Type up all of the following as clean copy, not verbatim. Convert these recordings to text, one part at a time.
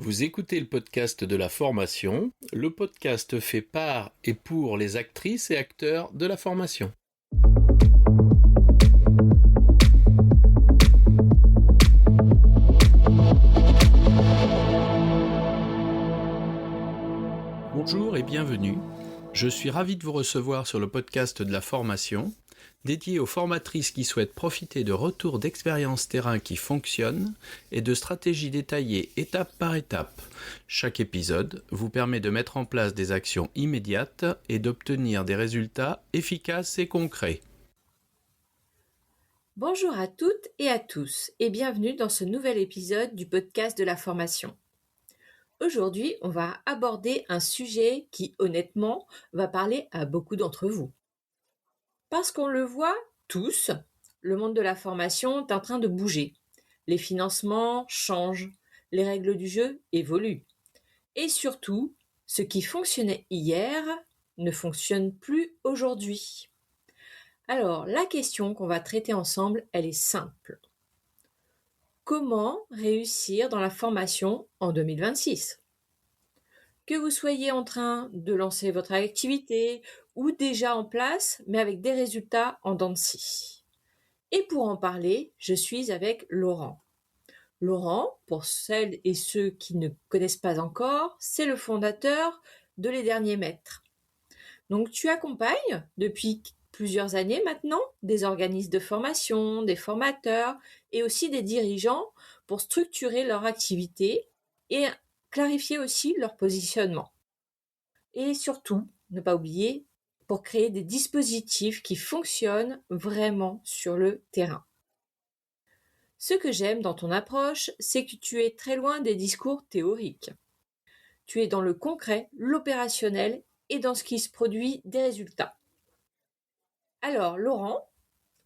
Vous écoutez le podcast de la formation, le podcast fait par et pour les actrices et acteurs de la formation. Bonjour et bienvenue. Je suis ravi de vous recevoir sur le podcast de la formation, dédié aux formatrices qui souhaitent profiter de retours d'expériences terrain qui fonctionnent et de stratégies détaillées étape par étape. Chaque épisode vous permet de mettre en place des actions immédiates et d'obtenir des résultats efficaces et concrets. Bonjour à toutes et à tous et bienvenue dans ce nouvel épisode du podcast de la formation. Aujourd'hui, on va aborder un sujet qui, honnêtement, va parler à beaucoup d'entre vous. Parce qu'on le voit tous, le monde de la formation est en train de bouger. Les financements changent, les règles du jeu évoluent. Et surtout, ce qui fonctionnait hier ne fonctionne plus aujourd'hui. Alors, la question qu'on va traiter ensemble, elle est simple. Comment réussir dans la formation en 2026 ? Que vous soyez en train de lancer votre activité ou déjà en place, mais avec des résultats en dents de scie. Et pour en parler, je suis avec Laurent. Laurent, pour celles et ceux qui ne connaissent pas encore, c'est le fondateur de Les Derniers Maîtres. Donc tu accompagnes depuis plusieurs années maintenant des organismes de formation, des formateurs et aussi des dirigeants pour structurer leur activité et clarifier aussi leur positionnement. Et surtout, ne pas oublier, pour créer des dispositifs qui fonctionnent vraiment sur le terrain. Ce que j'aime dans ton approche, c'est que tu es très loin des discours théoriques. Tu es dans le concret, l'opérationnel et dans ce qui se produit des résultats. Alors, Laurent,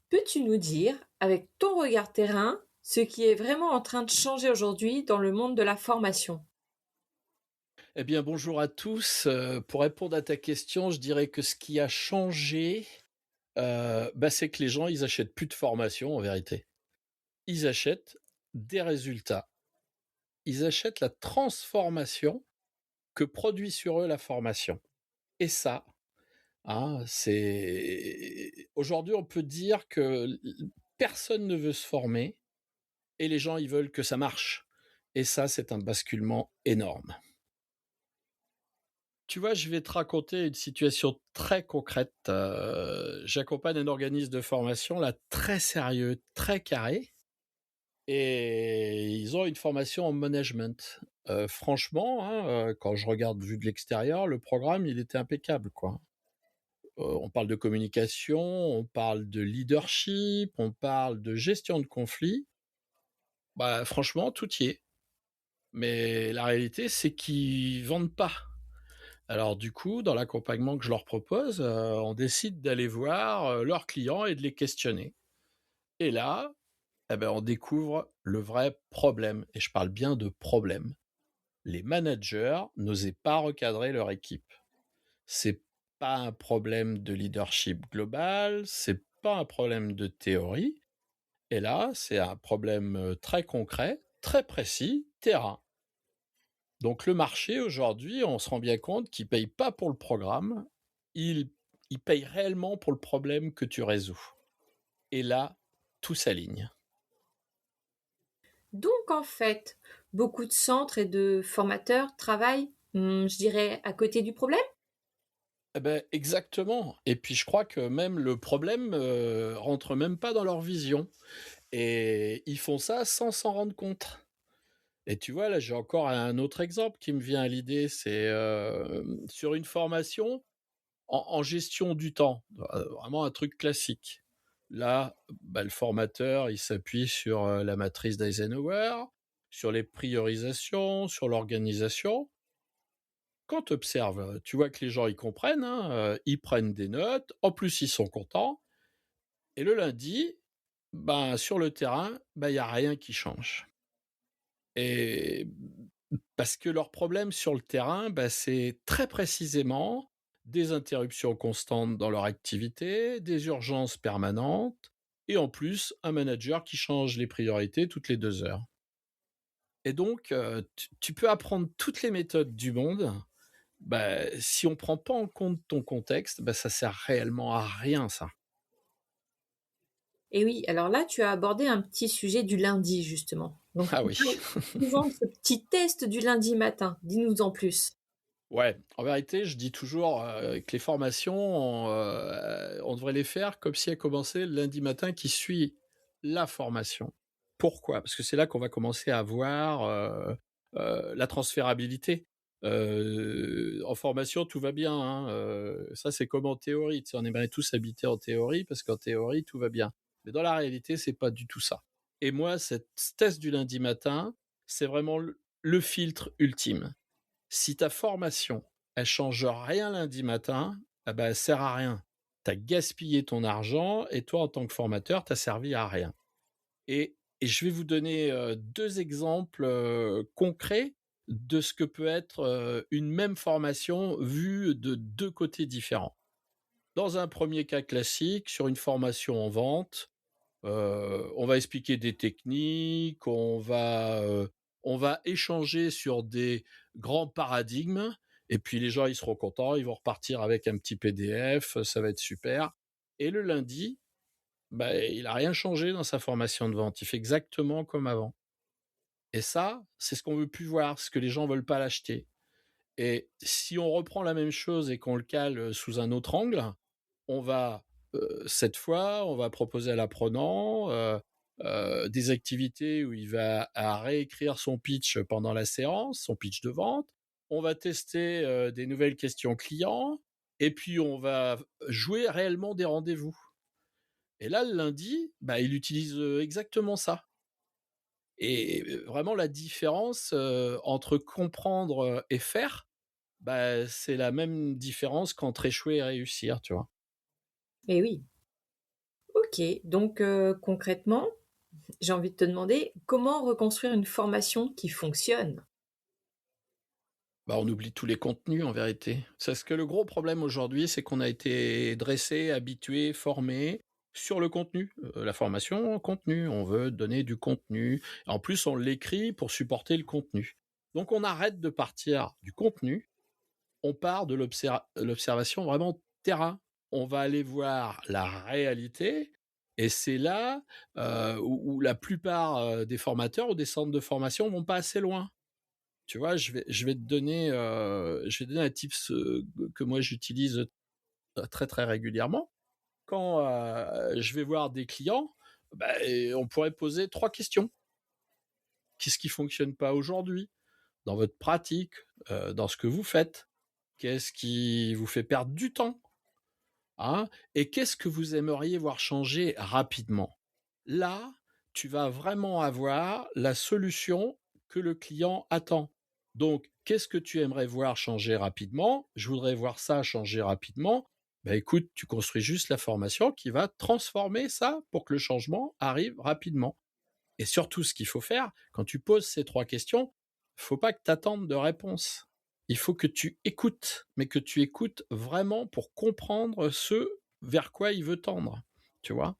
peux-tu nous dire, avec ton regard terrain, ce qui est vraiment en train de changer aujourd'hui dans le monde de la formation ? Eh bien, bonjour à tous. Pour répondre à ta question, je dirais que ce qui a changé, c'est que les gens, ils achètent plus de formation en vérité. Ils achètent des résultats. Ils achètent la transformation que produit sur eux la formation. Et ça, c'est aujourd'hui, on peut dire que personne ne veut se former et les gens, ils veulent que ça marche. Et ça, c'est un basculement énorme. Tu vois, je vais te raconter une situation très concrète. J'accompagne un organisme de formation là très sérieux, très carré, et ils ont une formation en management. Franchement, quand je regarde vu de l'extérieur, le programme il était impeccable, quoi. On parle de communication, on parle de leadership, on parle de gestion de conflits. Bah, franchement, tout y est. Mais la réalité, c'est qu'ils vendent pas. Alors du coup, dans l'accompagnement que je leur propose, on décide d'aller voir leurs clients et de les questionner. Et là, on découvre le vrai problème. Et je parle bien de problème. Les managers n'osaient pas recadrer leur équipe. C'est pas un problème de leadership global, c'est pas un problème de théorie. Et là, c'est un problème très concret, très précis, terrain. Donc le marché, aujourd'hui, on se rend bien compte qu'il ne paye pas pour le programme, il paye réellement pour le problème que tu résous. Et là, tout s'aligne. Donc en fait, beaucoup de centres et de formateurs travaillent, je dirais, à côté du problème ? Exactement. Et puis je crois que même le problème rentre même pas dans leur vision. Et ils font ça sans s'en rendre compte. Et tu vois, là, j'ai encore un autre exemple qui me vient à l'idée, c'est sur une formation en gestion du temps, vraiment un truc classique. Là, le formateur, il s'appuie sur la matrice d'Eisenhower, sur les priorisations, sur l'organisation. Quand tu observes, tu vois que les gens, ils comprennent, ils prennent des notes, en plus, ils sont contents. Et le lundi, sur le terrain, il n'y a rien qui change. Et parce que leur problème sur le terrain, c'est très précisément des interruptions constantes dans leur activité, des urgences permanentes, et en plus, un manager qui change les priorités toutes les 2 heures. Et donc, tu peux apprendre toutes les méthodes du monde, si on prend pas en compte ton contexte, ça sert réellement à rien ça. Et oui, alors là, tu as abordé un petit sujet du lundi, justement. Donc, Ah on oui. parle souvent de ce petit test du lundi matin. Dis-nous en plus. Ouais, en vérité, je dis toujours, que les formations, on devrait les faire comme si elles commençaient le lundi matin qui suit la formation. Pourquoi? Parce que c'est là qu'on va commencer à voir, la transférabilité. En formation, tout va bien, hein, ça c'est comme en théorie, tu sais, on aimerait tous habiter en théorie parce qu'en théorie, tout va bien. Mais dans la réalité, c'est pas du tout ça. Et moi, cette test du lundi matin, c'est vraiment le filtre ultime. Si ta formation, elle change rien lundi matin, elle sert à rien. Tu as gaspillé ton argent et toi, en tant que formateur, tu as servi à rien. Et je vais vous donner 2 exemples concrets de ce que peut être une même formation vue de 2 côtés différents. Dans un premier cas classique, sur une formation en vente, on va expliquer des techniques, on va échanger sur des grands paradigmes et puis les gens, ils seront contents, ils vont repartir avec un petit PDF, ça va être super. Et le lundi, il a rien changé dans sa formation de vente, il fait exactement comme avant. Et ça, c'est ce qu'on veut plus voir, ce que les gens veulent pas l'acheter. Et si on reprend la même chose et qu'on le cale sous un autre angle, on va cette fois, on va proposer à l'apprenant des activités où il va à réécrire son pitch pendant la séance, son pitch de vente. On va tester des nouvelles questions clients et puis on va jouer réellement des rendez-vous. Et là, le lundi, il utilise exactement ça. Et vraiment, la différence entre comprendre et faire, c'est la même différence qu'entre échouer et réussir, tu vois. Et oui. Ok, donc concrètement, j'ai envie de te demander comment reconstruire une formation qui fonctionne. On oublie tous les contenus en vérité. C'est ce que le gros problème aujourd'hui, c'est qu'on a été dressé, habitué, formé sur le contenu. La formation, contenu. On veut donner du contenu. En plus, on l'écrit pour supporter le contenu. Donc, on arrête de partir du contenu. On part de l'observation vraiment terrain. On va aller voir la réalité. Et c'est là où la plupart des formateurs ou des centres de formation vont pas assez loin. Tu vois, je vais te donner, un tips que moi j'utilise très très régulièrement. Quand je vais voir des clients, on pourrait poser 3 questions. Qu'est-ce qui fonctionne pas aujourd'hui dans votre pratique, dans ce que vous faites? Qu'est-ce qui vous fait perdre du temps, hein? Et qu'est-ce que vous aimeriez voir changer rapidement? Là, tu vas vraiment avoir la solution que le client attend. Donc, qu'est-ce que tu aimerais voir changer rapidement? Je voudrais voir ça changer rapidement. Écoute, tu construis juste la formation qui va transformer ça pour que le changement arrive rapidement. Et surtout, ce qu'il faut faire, quand tu poses ces 3 questions, faut pas que tu attendes de réponse. Il faut que tu écoutes, mais que tu écoutes vraiment pour comprendre ce vers quoi il veut tendre. Tu vois?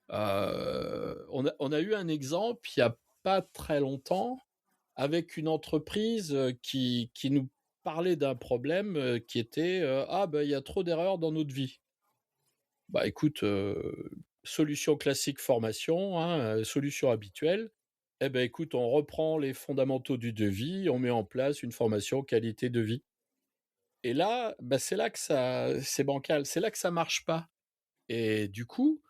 On a eu un exemple il y a pas très longtemps avec une entreprise qui nous parlait d'un problème qui était il y a trop d'erreurs dans notre vie. Écoute, solution classique formation, hein, solution habituelle. Écoute, on reprend les fondamentaux du devis, on met en place une formation qualité de vie. Et là, c'est là que c'est bancal, c'est là que ça marche pas. Et du coup,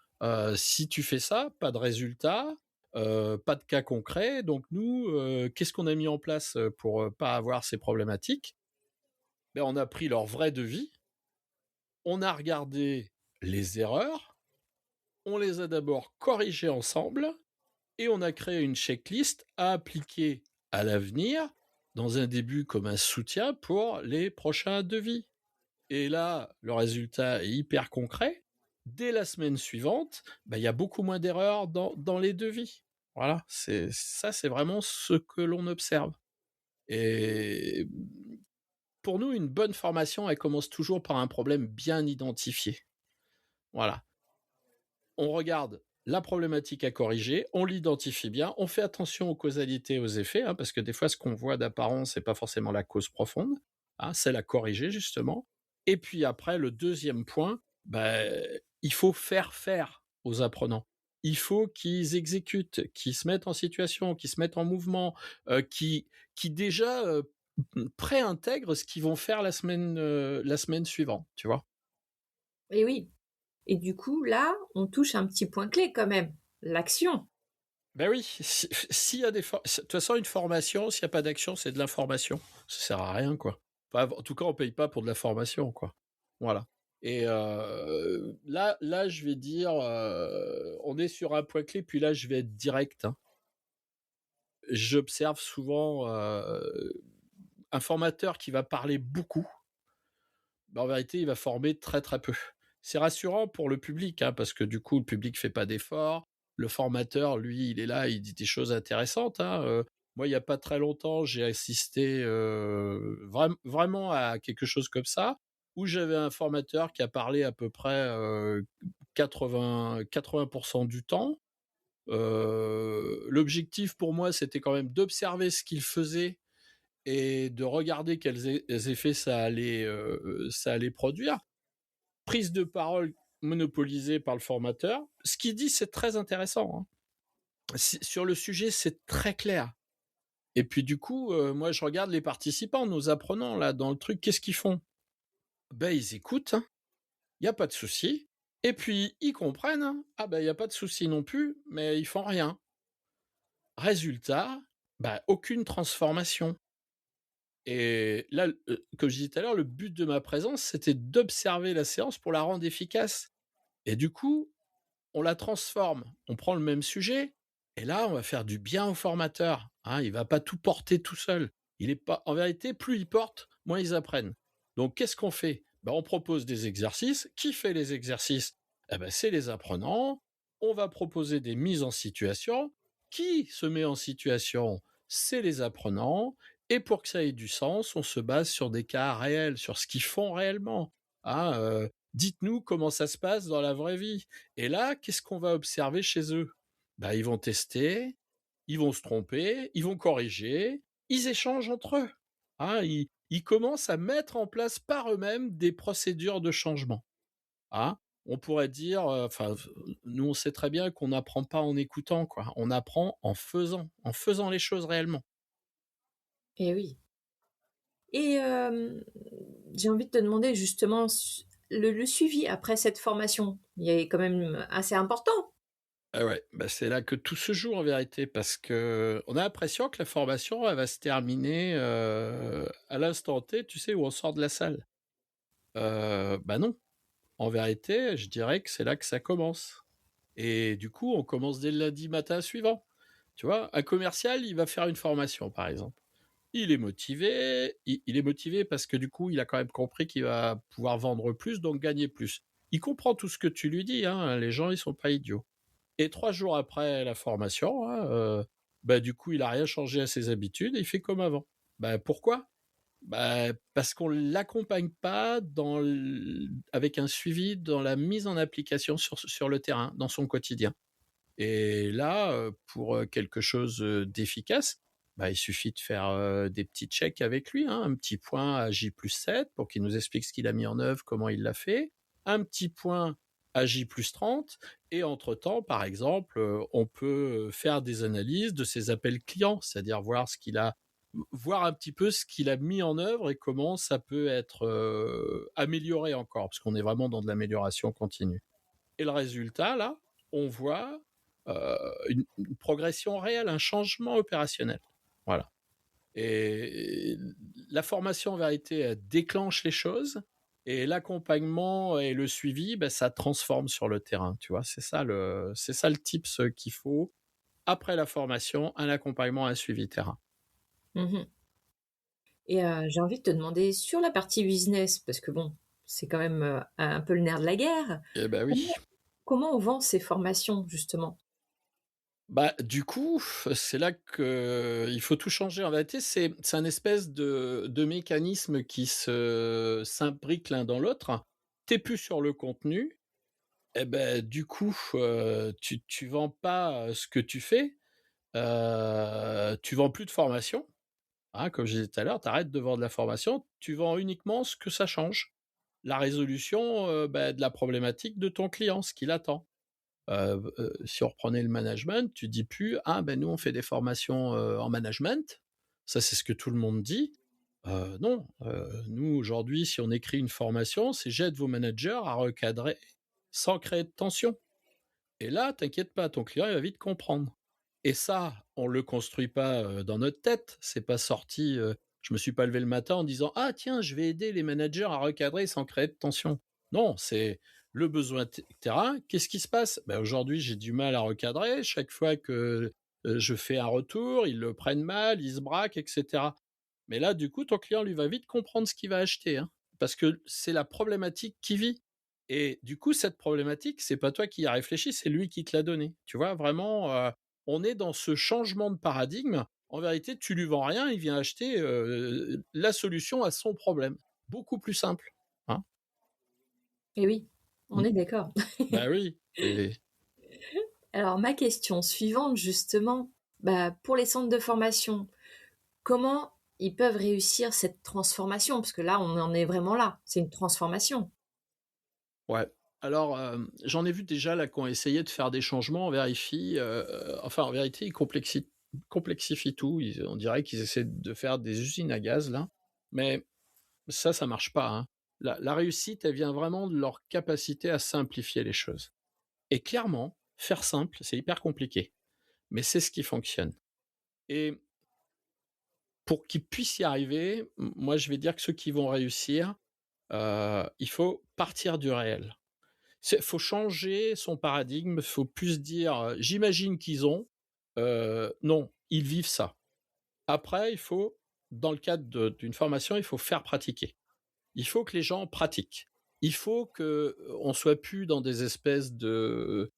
si tu fais ça, pas de résultat, pas de cas concret. Donc nous, qu'est-ce qu'on a mis en place pour pas avoir ces problématiques? On a pris leur vrai devis, on a regardé les erreurs, on les a d'abord corrigées ensemble et on a créé une checklist à appliquer à l'avenir dans un début comme un soutien pour les prochains devis. Et là, le résultat est hyper concret. Dès la semaine suivante, il y a beaucoup moins d'erreurs dans les devis. Voilà, c'est vraiment ce que l'on observe. Et pour nous, une bonne formation, elle commence toujours par un problème bien identifié. Voilà. On regarde la problématique à corriger, on l'identifie bien, on fait attention aux causalités, aux effets, hein, parce que des fois, ce qu'on voit d'apparence, c'est pas forcément la cause profonde, hein, c'est la corriger justement. Et puis après, le deuxième point, il faut faire aux apprenants. Il faut qu'ils exécutent, qu'ils se mettent en situation, qu'ils se mettent en mouvement, qui déjà préintègrent ce qu'ils vont faire la semaine suivante, tu vois. Et oui. Et du coup, là, on touche un petit point clé quand même, l'action. Ben oui, s'il y a de toute façon, une formation, s'il n'y a pas d'action, c'est de l'information. Ça sert à rien, quoi. Enfin, en tout cas, on paye pas pour de la formation, quoi. Voilà. Et là, je vais dire, on est sur un point clé, puis là, je vais être direct, hein. J'observe souvent un formateur qui va parler beaucoup. En vérité, il va former très très peu. C'est rassurant pour le public, hein, parce que du coup, le public fait pas d'efforts. Le formateur, lui, il est là, il dit des choses intéressantes, hein. Moi, il y a pas très longtemps, j'ai assisté vraiment à quelque chose comme ça, où j'avais un formateur qui a parlé à peu près 80% du temps. L'objectif pour moi, c'était quand même d'observer ce qu'il faisait et de regarder quels effets ça allait produire. Prise de parole monopolisée par le formateur. Ce qu'il dit, c'est très intéressant, hein. Sur le sujet, c'est très clair. Et puis du coup, moi, je regarde les participants, nos apprenants, là, dans le truc, qu'est-ce qu'ils font? Ils écoutent, il n'y a pas de souci. Et puis, ils comprennent, hein. Il n'y a pas de souci non plus, mais ils font rien. Résultat, aucune transformation. Et là, comme je disais tout à l'heure, le but de ma présence, c'était d'observer la séance pour la rendre efficace. Et du coup, on la transforme. On prend le même sujet, et là, on va faire du bien au formateur, hein. Il va pas tout porter tout seul. Il est pas, en vérité, plus ils portent, moins ils apprennent. Donc, qu'est-ce qu'on fait? On propose des exercices. Qui fait les exercices? C'est les apprenants. On va proposer des mises en situation. Qui se met en situation? C'est les apprenants. Et pour que ça ait du sens, on se base sur des cas réels, sur ce qu'ils font réellement. Hein, dites-nous comment ça se passe dans la vraie vie. Et là, qu'est-ce qu'on va observer chez eux? Ils vont tester, ils vont se tromper, ils vont corriger, ils échangent entre eux. Hein, ils commencent à mettre en place par eux-mêmes des procédures de changement. Hein, on pourrait dire, nous on sait très bien qu'on n'apprend pas en écoutant, quoi. On apprend en faisant les choses réellement. Et oui. Et j'ai envie de te demander justement le suivi après cette formation. Il est quand même assez important. Ah ouais, c'est là que tout se joue en vérité, parce que on a l'impression que la formation, elle va se terminer à l'instant T, tu sais, où on sort de la salle. Non. En vérité, je dirais que c'est là que ça commence. Et du coup, on commence dès le lundi matin suivant. Tu vois, un commercial, il va faire une formation, par exemple. Il est motivé, il est motivé parce que du coup, il a quand même compris qu'il va pouvoir vendre plus, donc gagner plus. Il comprend tout ce que tu lui dis, hein. Les gens, ils sont pas idiots. Et 3 jours après la formation, hein, du coup, il a rien changé à ses habitudes et il fait comme avant. Pourquoi? Parce qu'on l'accompagne pas avec un suivi dans la mise en application sur le terrain, dans son quotidien. Et là, pour quelque chose d'efficace, il suffit de faire des petits checks avec lui, hein, un petit point à J+7 pour qu'il nous explique ce qu'il a mis en œuvre, comment il l'a fait, un petit point à J+30, et entre-temps, par exemple, on peut faire des analyses de ses appels clients, c'est-à-dire voir un petit peu ce qu'il a mis en œuvre et comment ça peut être amélioré encore, parce qu'on est vraiment dans de l'amélioration continue. Et le résultat, là, on voit une progression réelle, un changement opérationnel. Voilà. Et la formation, en vérité, elle déclenche les choses, et l'accompagnement et le suivi, ça transforme sur le terrain. Tu vois, c'est ça le tips qu'il faut après la formation, un accompagnement, un suivi terrain. Mhm. Et j'ai envie de te demander sur la partie business, parce que bon, c'est quand même un peu le nerf de la guerre. Eh ben oui. Comment on vend ces formations, justement? Du coup, c'est là que il faut tout changer. En vérité, c'est un espèce de mécanisme qui s'imbrique l'un dans l'autre. T'es plus sur le contenu, Et ben du coup, tu vends pas, ce que tu fais, tu vends plus de formation, hein, comme je disais tout à l'heure, tu arrêtes de vendre la formation, tu vends uniquement ce que ça change. La résolution, de la problématique de ton client, ce qu'il attend. Si on reprenait le management, tu dis plus: «Ah ben nous on fait des formations, en management». Ça, c'est ce que tout le monde dit. Non, nous aujourd'hui, si on écrit une formation, c'est: «J'aide vos managers à recadrer sans créer de tension». Et là, t'inquiète pas, ton client, il va vite comprendre. Et ça, on le construit pas, dans notre tête. C'est pas sorti, je me suis pas levé le matin en disant: «Ah tiens, je vais aider les managers à recadrer sans créer de tension». Non, c'est le besoin terrain. Qu'est-ce qui se passe? Ben aujourd'hui, j'ai du mal à recadrer. Chaque fois que, je fais un retour, ils le prennent mal, ils se braquent et cetera. Mais là, du coup, ton client, lui, va vite comprendre ce qu'il va acheter, hein, parce que c'est la problématique qu'il vit. Et du coup, cette problématique, c'est pas toi qui y as réfléchi, c'est lui qui te l'a donnée. Tu vois, vraiment, on est dans ce changement de paradigme. En vérité, tu lui vends rien, il vient acheter la solution à son problème. Beaucoup plus simple. Hein. Et oui, on Mm. est d'accord. Bah oui. Alors ma question suivante justement, pour les centres de formation, comment ils peuvent réussir cette transformation? Parce que là, on en est vraiment là, c'est une transformation. Ouais. Alors, j'en ai vu déjà là qui ont essayé de faire des changements, on vérifie, enfin en vérité, ils complexifient tout. On dirait qu'ils essaient de faire des usines à gaz là, mais ça marche pas, hein. La réussite, elle vient vraiment de leur capacité à simplifier les choses. Et clairement, faire simple, c'est hyper compliqué, mais c'est ce qui fonctionne. Et pour qu'ils puissent y arriver, moi je vais dire que ceux qui vont réussir, il faut partir du réel. Il faut changer son paradigme, il faut plus dire, «J'imagine qu'ils ont», non, ils vivent ça. Après, il faut, dans le cadre d'une formation, il faut faire pratiquer. Il faut que les gens pratiquent. Il faut que on soit plus dans des espèces de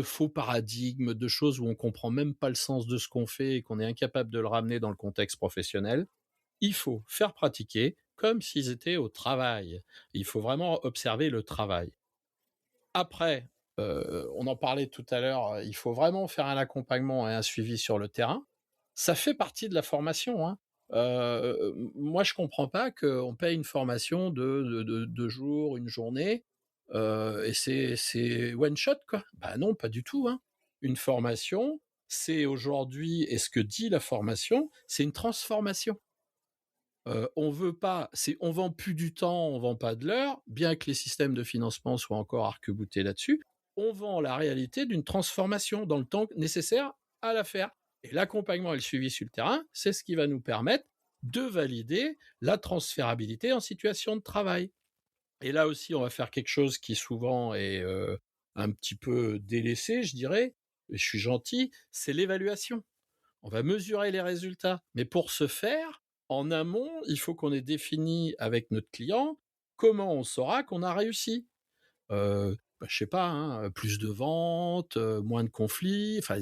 faux paradigmes, de choses où on comprend même pas le sens de ce qu'on fait et qu'on est incapable de le ramener dans le contexte professionnel. Il faut faire pratiquer comme s'ils étaient au travail. Il faut vraiment observer le travail. Après, on en parlait tout à l'heure, il faut vraiment faire un accompagnement et un suivi sur le terrain. Ça fait partie de la formation, hein. Moi, je comprends pas qu'on paye une formation de 2 jours, une journée, et c'est one shot, quoi. Bah non, pas du tout, hein. Une formation, c'est aujourd'hui et ce que dit la formation, c'est une transformation. On veut pas, on vend plus du temps, on vend pas de l'heure, bien que les systèmes de financement soient encore arc-boutés là-dessus. On vend la réalité d'une transformation dans le temps nécessaire à la faire. Et l'accompagnement et le suivi sur le terrain, c'est ce qui va nous permettre de valider la transférabilité en situation de travail. Et là aussi, on va faire quelque chose qui souvent est un petit peu délaissé, je dirais. Je suis gentil, c'est l'évaluation. On va mesurer les résultats. Mais pour ce faire, en amont, il faut qu'on ait défini avec notre client comment on saura qu'on a réussi. Je sais pas, hein, plus de ventes, moins de conflits, enfin,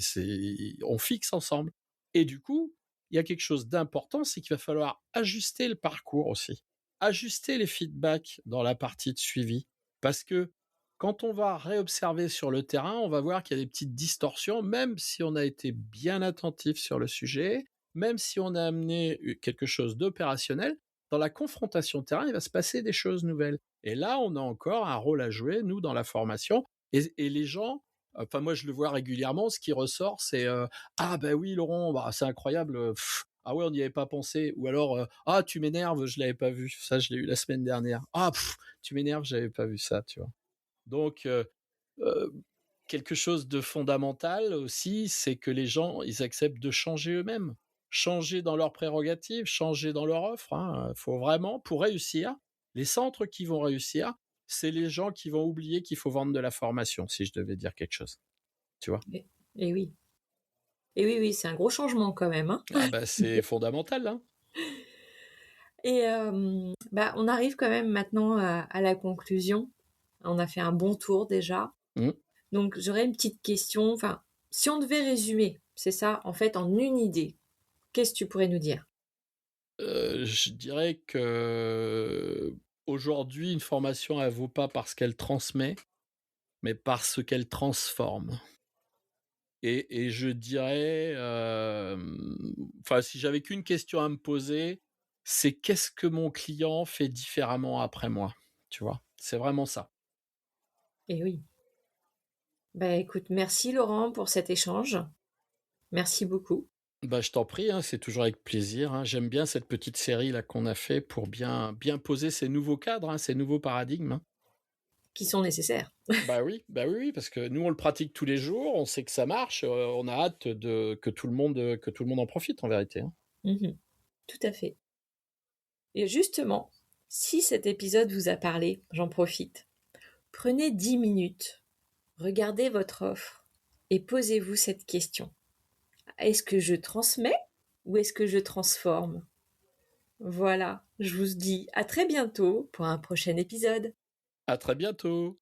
on fixe ensemble. Et du coup, il y a quelque chose d'important, c'est qu'il va falloir ajuster le parcours aussi. Ajuster les feedbacks dans la partie de suivi. Parce que quand on va réobserver sur le terrain, on va voir qu'il y a des petites distorsions, même si on a été bien attentif sur le sujet, même si on a amené quelque chose d'opérationnel, dans la confrontation terrain, il va se passer des choses nouvelles. Et là, on a encore un rôle à jouer, nous, dans la formation. Et les gens, enfin moi je le vois régulièrement, ce qui ressort, c'est ah ben oui Laurent, bah, c'est incroyable, ah ouais on n'y avait pas pensé, ou alors ah tu m'énerves, je l'avais pas vu, ça je l'ai eu la semaine dernière, ah tu m'énerves, j'avais pas vu ça, tu vois. Donc euh, quelque chose de fondamental aussi, c'est que les gens ils acceptent de changer eux-mêmes, changer dans leurs prérogatives, changer dans leur offre. Hein. Faut vraiment, pour réussir, les centres qui vont réussir, c'est les gens qui vont oublier qu'il faut vendre de la formation, si je devais dire quelque chose. Tu vois? Et, et oui. Et oui, oui, c'est un gros changement quand même, hein. Ah bah c'est fondamental, hein. Et on arrive quand même maintenant à la conclusion. On a fait un bon tour déjà. Mmh. Donc j'aurais une petite question. Enfin, si on devait résumer, c'est ça, en fait, en une idée, qu'est-ce que tu pourrais nous dire? Je dirais que aujourd'hui, une formation, elle vaut pas parce qu'elle transmet, mais par ce qu'elle transforme. Et je dirais, enfin, si j'avais qu'une question à me poser, c'est: «Qu'est-ce que mon client fait différemment après moi?» Tu vois? C'est vraiment ça. Et oui. Bah, écoute, merci Laurent pour cet échange. Merci beaucoup, Bah, je t'en prie, hein, c'est toujours avec plaisir, hein. J'aime bien cette petite série là qu'on a fait pour bien poser ces nouveaux cadres, hein, ces nouveaux paradigmes, hein. qui sont nécessaires. Bah, oui, oui, parce que nous, on le pratique tous les jours, on sait que ça marche, on a hâte de que tout le monde en profite en vérité, hein. Mmh. Tout à fait. Et justement, si cet épisode vous a parlé, j'en profite. Prenez 10 minutes, regardez votre offre et posez-vous cette question. Est-ce que je transmets ou est-ce que je transforme? Voilà, je vous dis à très bientôt pour un prochain épisode. À très bientôt.